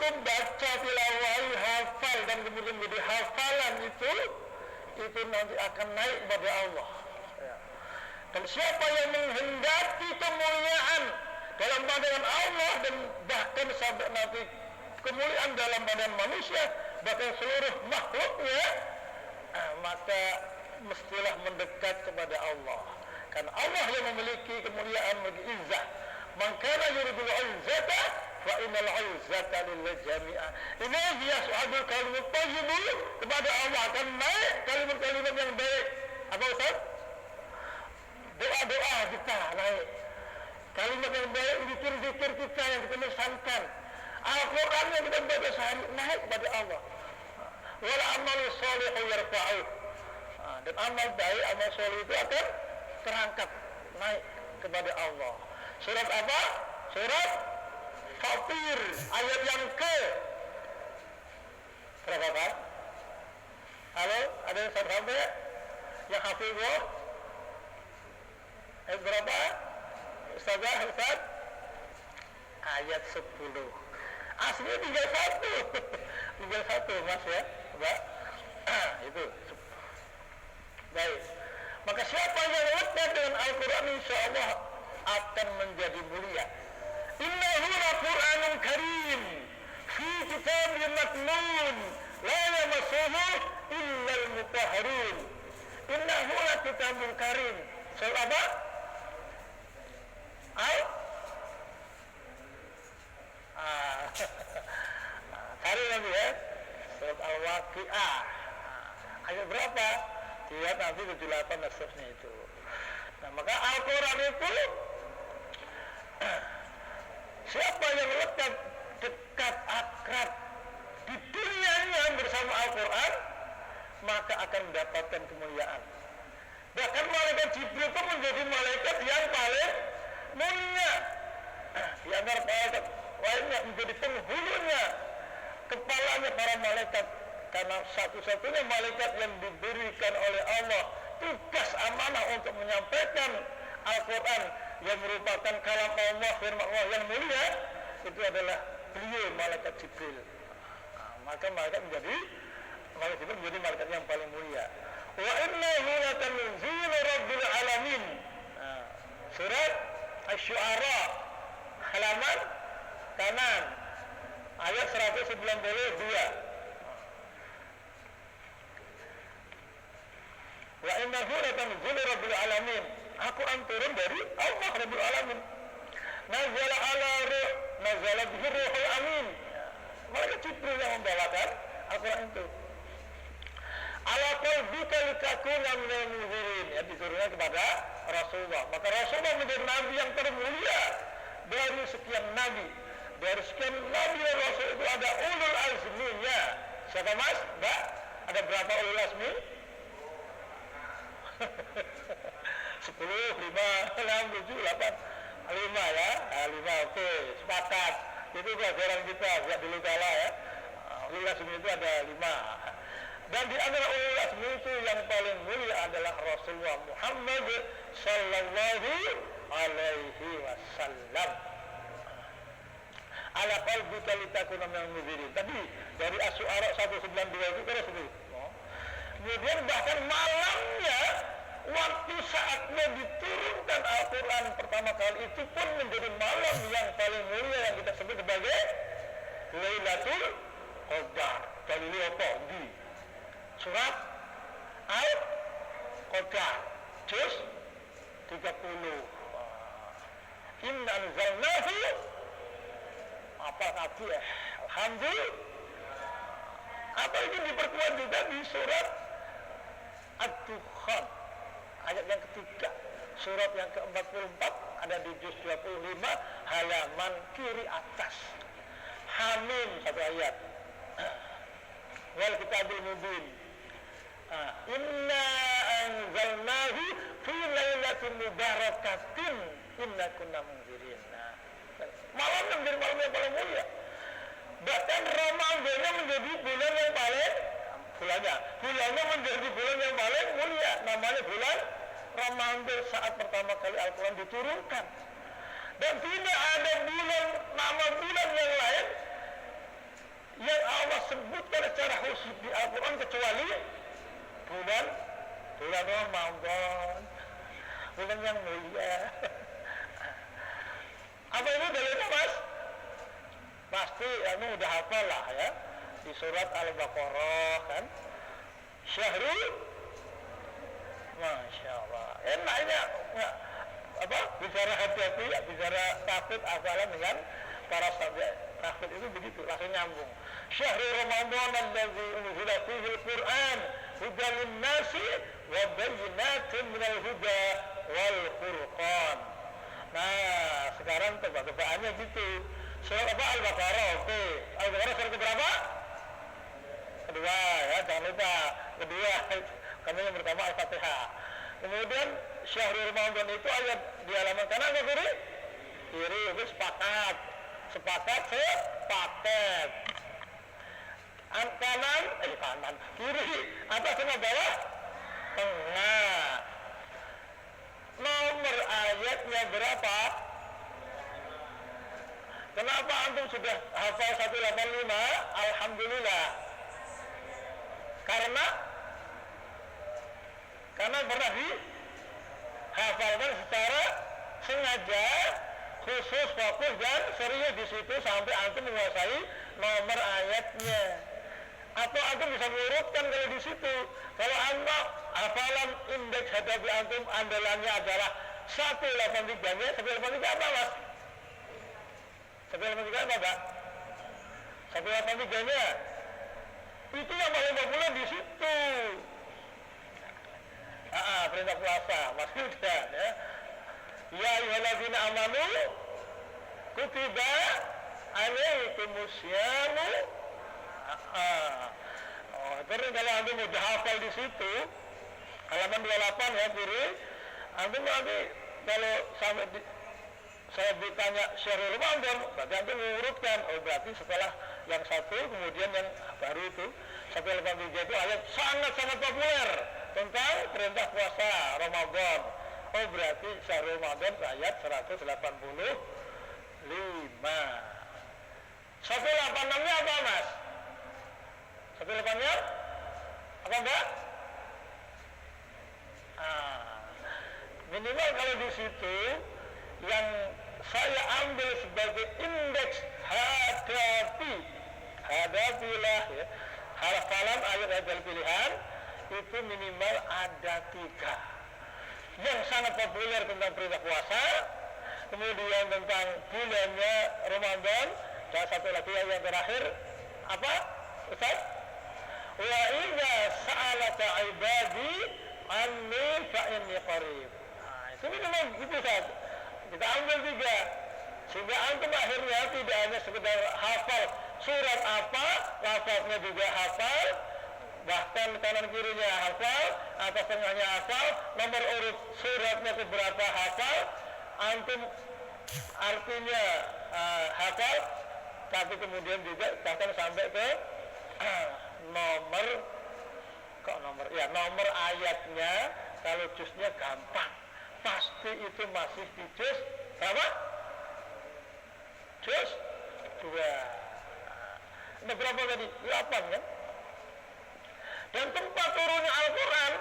antum baca tilawah, hafal dan kemudian menjadi hafalan itu nanti akan naik kepada Allah. Ya. Dan siapa yang menghendaki kemuliaan dalam pandangan Allah dan bahkan sampai nanti kemuliaan dalam pandangan manusia, bahkan seluruh makhluknya, maka mestilah mendekat kepada Allah. Karena Allah yang memiliki kemuliaan, memiliki izzah. Man kana yuridul izzata fa innal izzata lillahi jami'a. Ini yas'adul kalimut thayyib, kepada Allah akan naik kalimat-kalimat yang baik. Apa Ustaz? Doa-doa kita naik. Kalimat yang baik, zikir-zikir kita yang kita lisankan. Al-Quran yang kita baca sehari naik kepada Allah. Wal amalu sholihu yarfa'uh. Dan amal baik, amal soleh itu akan terangkat naik kepada Allah. Surat apa? Surat Fatir, ayat yang ke berapa Pak? Halo, ada yang sampai? Yang hafizah? Ayat berapa? Ustaz? Ayat 10. Aslinya tinggal satu Mas ya, Mbak. Itu. Baik. Maka siapa yang lekat dengan Al-Quran, insya Allah akan menjadi mulia. Innahu la-Qur'anun karim fi kitabin maknun la yamassuhu illa al-mutahharun. Innahu la-kitabun karim. Soal apa? Cari lagi ya. Surat Al-Waqi'ah. Ayat berapa? Lihat nanti 78 dan seterusnya itu. Nah, maka Al-Quran itu siapa yang lekat, dekat, akrab di dunianya bersama Al-Quran, maka akan mendapatkan kemuliaan. Bahkan malaikat Jibril itu menjadi malaikat yang paling mulia. Di antara malaikat lainnya menjadi penghulunya, kepalanya para malaikat. Karena satu-satunya malaikat yang diberikan oleh Allah tugas amanah untuk menyampaikan Al-Quran yang merupakan kalam Allah, firman Allah yang mulia, itu adalah beliau, malaikat Jibril. Maka malaikat Jibril menjadi malaikat yang paling mulia. Wa innahu latanzilu rabbil alamin. Surat Asy-Syu'ara halaman kanan ayat 192. Wa innahu latanzilu rabbil alamin. Al-Quran turun dari Allah Rabbul Alamin. Nazala bihi ruhul amin. Malaikat Jibril yang membawakan Al-Quran itu. Ala qalbika litakuna minal munzirin. Ya, diturunkan kepada Rasulullah. Maka Rasulullah menjadi nabi yang termulia dari sekian nabi. Dari sekian nabi dan rasul itu ada ulul azminya. Siapa Mas? Mbak? Ada berapa ulul azmi? 10, 5, 6, 7, 8, 5 ya. 5, oke, sepakat. Itu pelajaran kita sejak dulu kala ya. Ulul azmi itu ada 5. Dan di antara ulul azmi itu yang paling mulia adalah Rasulullah Muhammad sallallahu alaihi wasallam. Ala qalbika litakuna minal munzirin. Tadi dari Asy-Syu'ara 192 itu terus itu. Kemudian bahkan malamnya, waktu saatnya diturunkan Al-Quran pertama kali itu pun menjadi malam yang paling mulia yang kita sebut sebagai Lailatul Qadar. Dari apa? Di surat Al-Qadar juz 30. Inna anzalnahu apa tadi ya? Alhamdulillah. Apa itu diperkuat juga di surat Ad-Dukhan ayat yang ketiga, surat yang ke-44 ada di juz 25 halaman kiri atas. Hamim satu ayat. Wal kitabil mubin. Inna anzalnahu fi lailatin mubarakatin inna kunna munzirin. Malam yang menjadi malam yang paling mulia. Bahkan Ramadannya menjadi bulan yang paling bulannya menjadi bulan yang paling mulia, namanya bulan Ramadan saat pertama kali Al-Quran diturunkan. Dan tidak ada nama bulan yang lain sebutkan secara khusus di Al-Quran kecuali bulan Ramadan, bulan yang mulia. Apa itu dalilnya, Mas? Pasti kamu udah hafal lah ya, di surat Al-Baqarah kan, Syahrul, Masya Allah, enak ini apa, bicara hati-hati ya, bicara takut hafalan dengan para sahabat takut itu begitu, langsung nyambung. Syahrul Ramadan alladzi unzila fihi al-Qur'an hudan lin-nasi wa bayyinatin minal huda wal furqan. Nah, sekarang tebak-tebakannya gitu. Surat apa? Al-Baqarah. Oke. Al-Baqarah surat keberapa? Kedua ya, jangan lupa. Kedua. Karena yang pertama Al-Fatihah. Kemudian Syahrul Ramadan itu ayat di halaman kanan atau kiri? Kiri. Itu sepakat. Sepakat. Kanan, kiri, atas sama bawah, tengah. Nomor ayatnya berapa? Kenapa antum sudah hafal 185? Alhamdulillah. Karena pernah dihafalkan secara sengaja, khusus, fokus dan serius di situ sampai antum menguasai nomor ayatnya. Atau antum bisa mengurutkan kalau di situ. Kalau antum hafalan indeks hadapi antum andalannya adalah 183-nya, 183 apa, Mas? 183 apa, Pak? 183-nya itu yang paling populer di situ. Perintah puasa, Mas sudah ya. Ya ayyuhalladzina amanu kutiba alaikumusyamu. Terus kalau antum udah hafal di situ halaman 28 ya kiri, antum nanti kalau sampai saya ditanya Syahrul Ramadan, berarti antum mengurutkan, oh berarti setelah yang satu kemudian yang baru itu 183 itu ayat sangat-sangat populer tentang perintah puasa Ramadan. Oh berarti Syahrul Ramadan ayat 185. 186-nya apa, Mas? 186-nya apa, Mbak? Minimal kalau di situ yang saya ambil sebagai indeks hadapilah ya, hafalan ayat-ayat pilihan itu minimal ada 3 yang sangat populer tentang perintah puasa, kemudian tentang bulannya Ramadan, dan satu lagi yang terakhir apa, Ustaz? Wa idza sa'alaka ibadi anni fa inni qarib. Itu minimal itu, Ustaz. Kita ambil 3 sehingga antum akhirnya tidak hanya sekedar hafal surat apa, lafaznya juga hafal, bahkan kanan kirinya hafal, atas tengahnya hafal, nomor urut suratnya keberapa hafal, antum artinya hafal, tapi kemudian juga bahkan sampai ke nomor ayatnya. Kalau juznya gampang, pasti itu masih di juz berapa? Juz 2. Ini berapa tadi? 8 kan? Dan tempat turunnya Al-Quran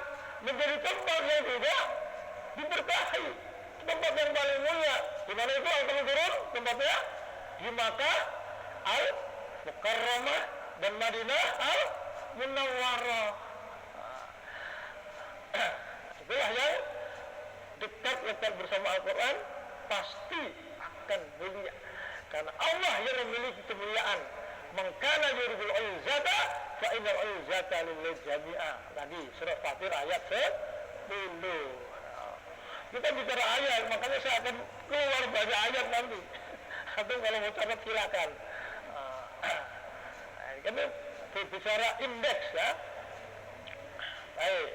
menjadi tempat yang tidak diberkahi, tempat yang paling mulia. Di mana itu Al-Quran turun? Tempatnya di Makkah Al-Mukarramah dan Madinah Al-Munawwarah. Itulah yang dekat bersama Al-Quran pasti akan mulia, karena Allah yang memiliki kemuliaan. Mengkana yuridul izzata fa innal izzata lillahi jami'a. Tadi surah Fatir ayat 10. Kita bicara ayat, makanya saya akan keluar banyak ayat nanti. Atau kalau mau catat silakan. Ini bicara indeks ya. Baik.